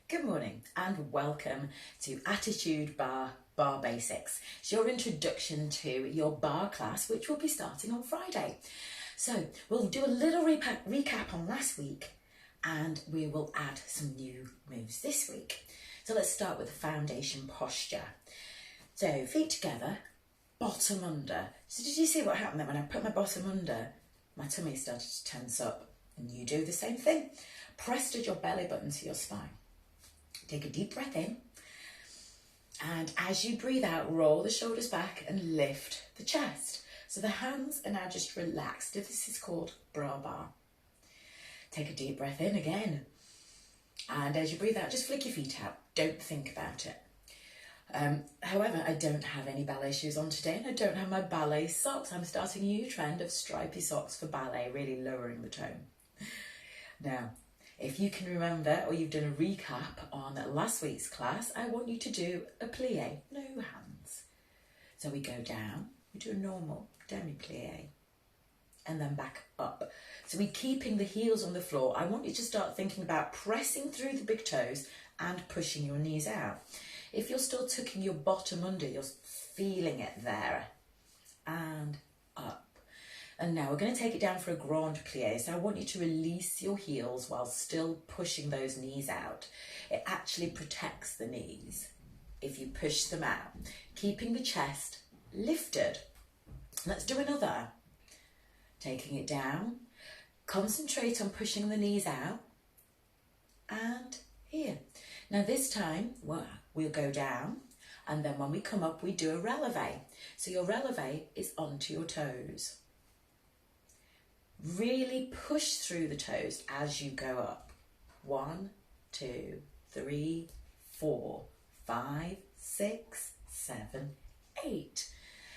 Good morning and welcome to Attitude Bar Basics. It's your introduction to your bar class, which will be starting on Friday. So we'll do a little recap on last week and we will add some new moves this week. So let's start with the foundation posture. So feet together, bottom under. So did you see what happened then when I put my bottom under? My tummy started to tense up, and you do the same thing. Press your belly button to your spine. Take a deep breath in, and as you breathe out, roll the shoulders back and lift the chest. So the hands are now just relaxed. This is called bra bar. Take a deep breath in again, and as you breathe out, just flick your feet out. Don't think about it. However, I don't have any ballet shoes on today, and I don't have my ballet socks. I'm starting a new trend of stripy socks for ballet, really lowering the tone. Now, if you can remember, or you've done a recap on last week's class, I want you to do a plie, no hands. So we go down, we do a normal demi-plie, and then back up. So we're keeping the heels on the floor. I want you to start thinking about pressing through the big toes and pushing your knees out. If you're still tucking your bottom under, you're feeling it there, and up. And now we're going to take it down for a grand plie. So I want you to release your heels while still pushing those knees out. It actually protects the knees if you push them out, keeping the chest lifted. Let's do another. Taking it down. Concentrate on pushing the knees out. And here. Now this time, we'll go down. And then when we come up, we do a releve. So your releve is onto your toes. Really push through the toes as you go up. 1, 2, 3, 4, 5, 6, 7, 8.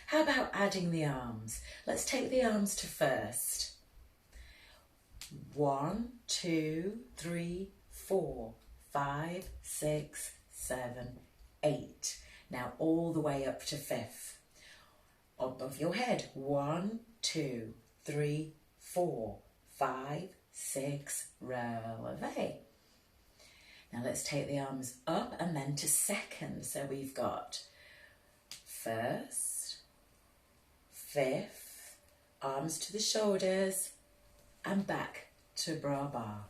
How about adding the arms? Let's take the arms to first. 1, 2, 3, 4, 5, 6, 7, 8. Now all the way up to 5th. Above your head. 1, 2, 3, 4, 5, 6, releve. Now let's take the arms up and then to second. So we've got 1st, 5th, arms to the shoulders and back to bra bar.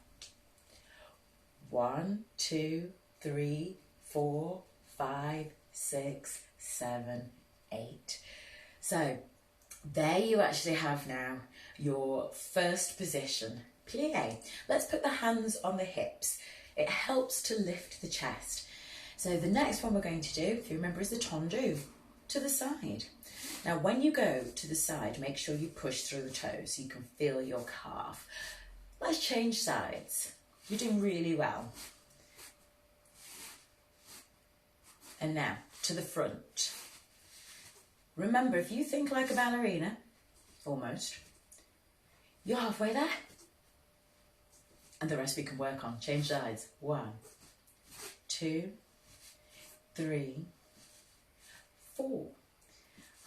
1, 2, 3, 4, 5, 6, 7, 8. So there you actually have now your first position, plie. Let's put the hands on the hips. It helps to lift the chest. So the next one we're going to do, if you remember, is the tendu, to the side. Now when you go to the side, make sure you push through the toes so you can feel your calf. Let's change sides. You're doing really well. And now to the front. Remember, if you think like a ballerina, almost, you're halfway there. And the rest we can work on. Change sides. 1, 2, 3, 4.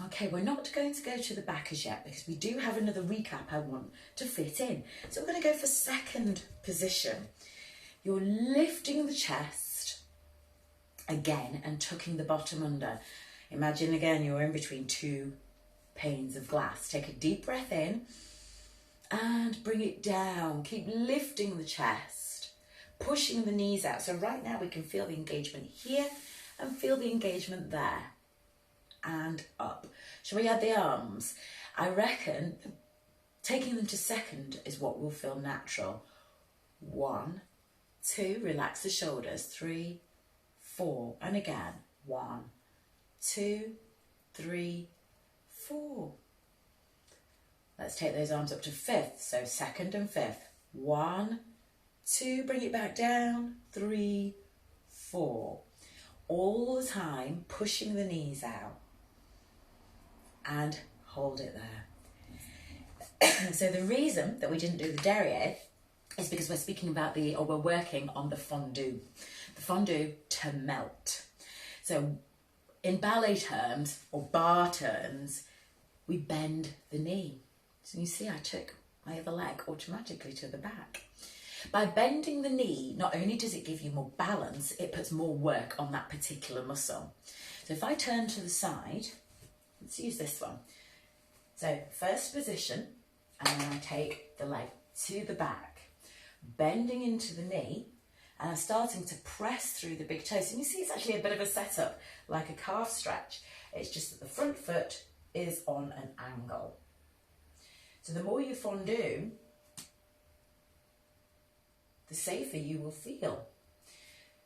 Okay, we're not going to go to the back as yet because we do have another recap I want to fit in. So we're going to go for second position. You're lifting the chest again and tucking the bottom under. Imagine again you're in between two panes of glass. Take a deep breath in and bring it down. Keep lifting the chest, pushing the knees out. So right now we can feel the engagement here and feel the engagement there. And up. Shall we add the arms? I reckon taking them to second is what will feel natural. 1, 2, relax the shoulders. 3, 4, and again. 1, 2, 3, 4. Let's take those arms up to 5th. So second and 5th. 1, 2, bring it back down. 3, 4. All the time pushing the knees out. And hold it there. So the reason that we didn't do the derriere is because we're speaking about we're working on the fondue. The fondue to melt. So in ballet terms, or bar terms, we bend the knee. So you see I took my other leg automatically to the back. By bending the knee, not only does it give you more balance, it puts more work on that particular muscle. So if I turn to the side, let's use this one. So first position, and then I take the leg to the back, bending into the knee, and I'm starting to press through the big toes. And you see it's actually a bit of a setup, like a calf stretch. It's just that the front foot is on an angle. So the more you fondue, the safer you will feel.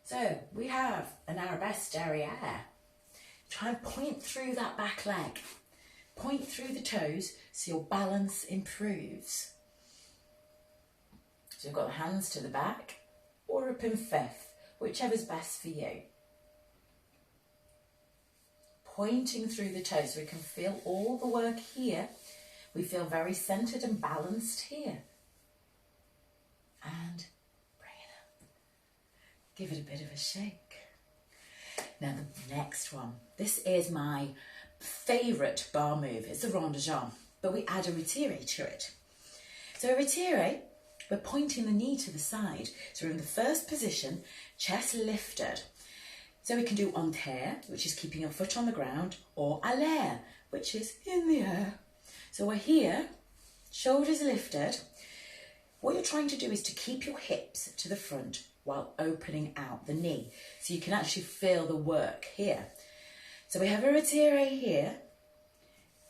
So we have an arabesque derriere. Try and point through that back leg. Point through the toes so your balance improves. So you've got the hands to the back or up in fifth, whichever's best for you. Pointing through the toes so we can feel all the work here. We feel very centred and balanced here. And bring it up. Give it a bit of a shake. Now the next one. This is my favourite bar move. It's the rond de jambe, but we add a retiré to it. So a retiré, we're pointing the knee to the side. So we're in the first position, chest lifted. So we can do en terre, which is keeping your foot on the ground, or à l'air, which is in the air. So we're here, shoulders lifted. What you're trying to do is to keep your hips to the front while opening out the knee. So you can actually feel the work here. So we have a retiré here.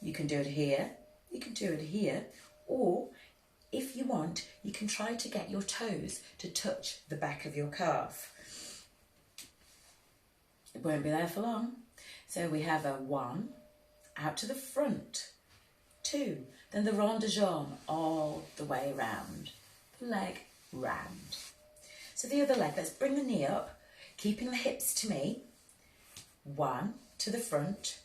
You can do it here. You can do it here. Or if you want, you can try to get your toes to touch the back of your calf. It won't be there for long. So we have a 1, out to the front, 2, then the rond de jambe all the way round, the leg round. So the other leg, let's bring the knee up, keeping the hips to me, 1, to the front,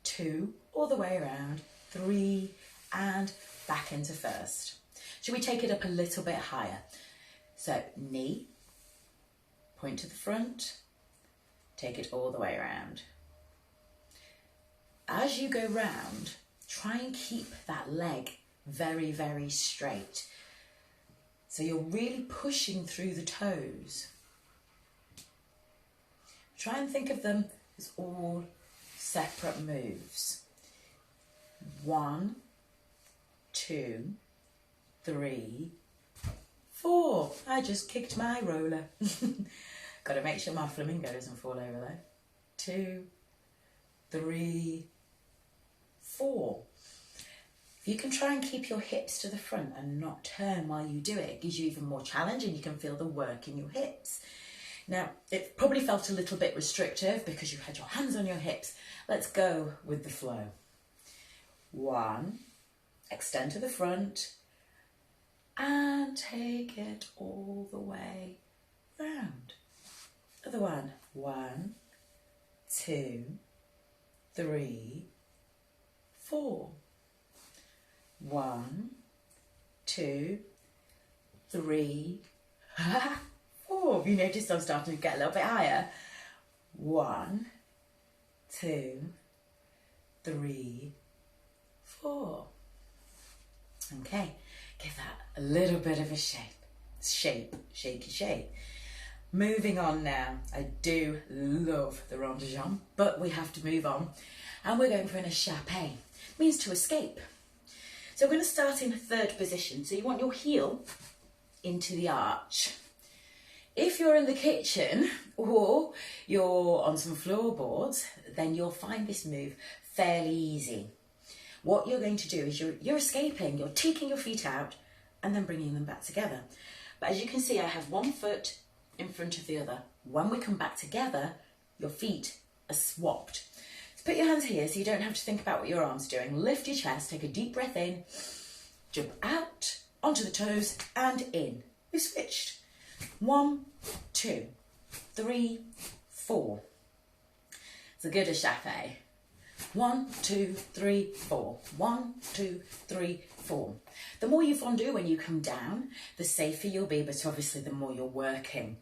2, all the way around, 3, and back into first. Should we take it up a little bit higher? So knee, point to the front, take it all the way around. As you go round, try and keep that leg very, very straight. So you're really pushing through the toes. Try and think of them as all separate moves. 1, 2, 3, 4. I just kicked my roller. Got to make sure my flamingo doesn't fall over there. 2, 3, 4. If you can try and keep your hips to the front and not turn while you do it, it gives you even more challenge and you can feel the work in your hips. Now, it probably felt a little bit restrictive because you had your hands on your hips. Let's go with the flow. 1, extend to the front and take it all the way round. Other one. 1, 2, 3, 4. 1, 2, 3, 4. Have you noticed I'm starting to get a little bit higher? 1, 2, 3, 4. Okay, give that a little bit of a shaky shape. Moving on now. I do love the rond de jambe, but we have to move on. And we're going for an échappé. Means to escape. So we're going to start in third position. So you want your heel into the arch. If you're in the kitchen or you're on some floorboards, then you'll find this move fairly easy. What you're going to do is you're escaping, you're taking your feet out and then bringing them back together. But as you can see, I have one foot in front of the other. When we come back together, your feet are swapped. So put your hands here so you don't have to think about what your arm's doing. Lift your chest, take a deep breath in, jump out, onto the toes and in. We've switched. 1, 2, 3, 4. It's a good échappé. 1, 2, 3, 4. 1, 2, 3, 4. The more you fondue when you come down, the safer you'll be, but obviously the more you're working.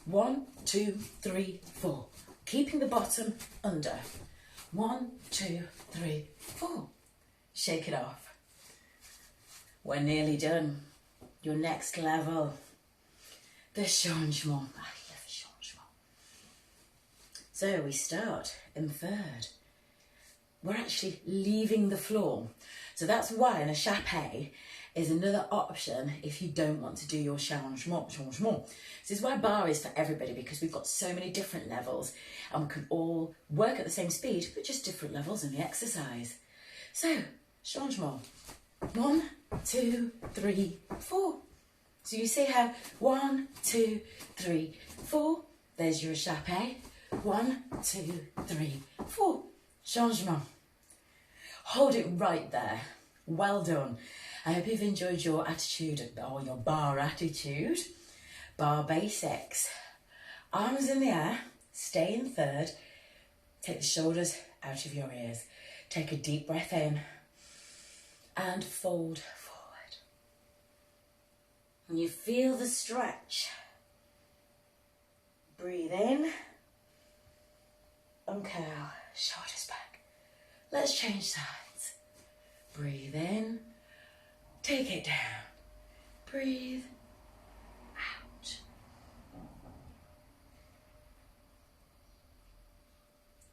1, 2, 3, 4. Keeping the bottom under. 1, 2, 3, 4. Shake it off. We're nearly done. Your next level. the changement. I love changement. So we start in third. We're actually leaving the floor. So that's why in a chapeau is another option if you don't want to do your changement. This is why barre is for everybody, because we've got so many different levels and we can all work at the same speed, but just different levels in the exercise. So, changement. 1, 2, 3, 4. So you see how 1, 2, 3, 4. There's your chapeau. 1, 2, 3, 4. Changement. Hold it right there. Well done. I hope you've enjoyed your attitude, or your barre attitude. Barre basics. Arms in the air. Stay in third. Take the shoulders out of your ears. Take a deep breath in. And fold forward. And you feel the stretch. Breathe in. And curl. Shoulders back. Let's change sides. Breathe in. Take it down. Breathe out.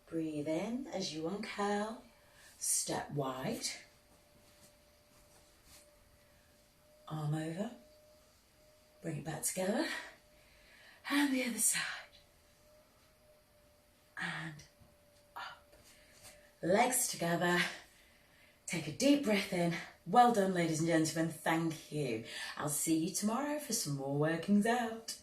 Breathe in as you uncurl. Step wide. Arm over. Bring it back together. And the other side. And up. Legs together. Take a deep breath in. Well done, ladies and gentlemen. Thank you. I'll see you tomorrow for some more workings out.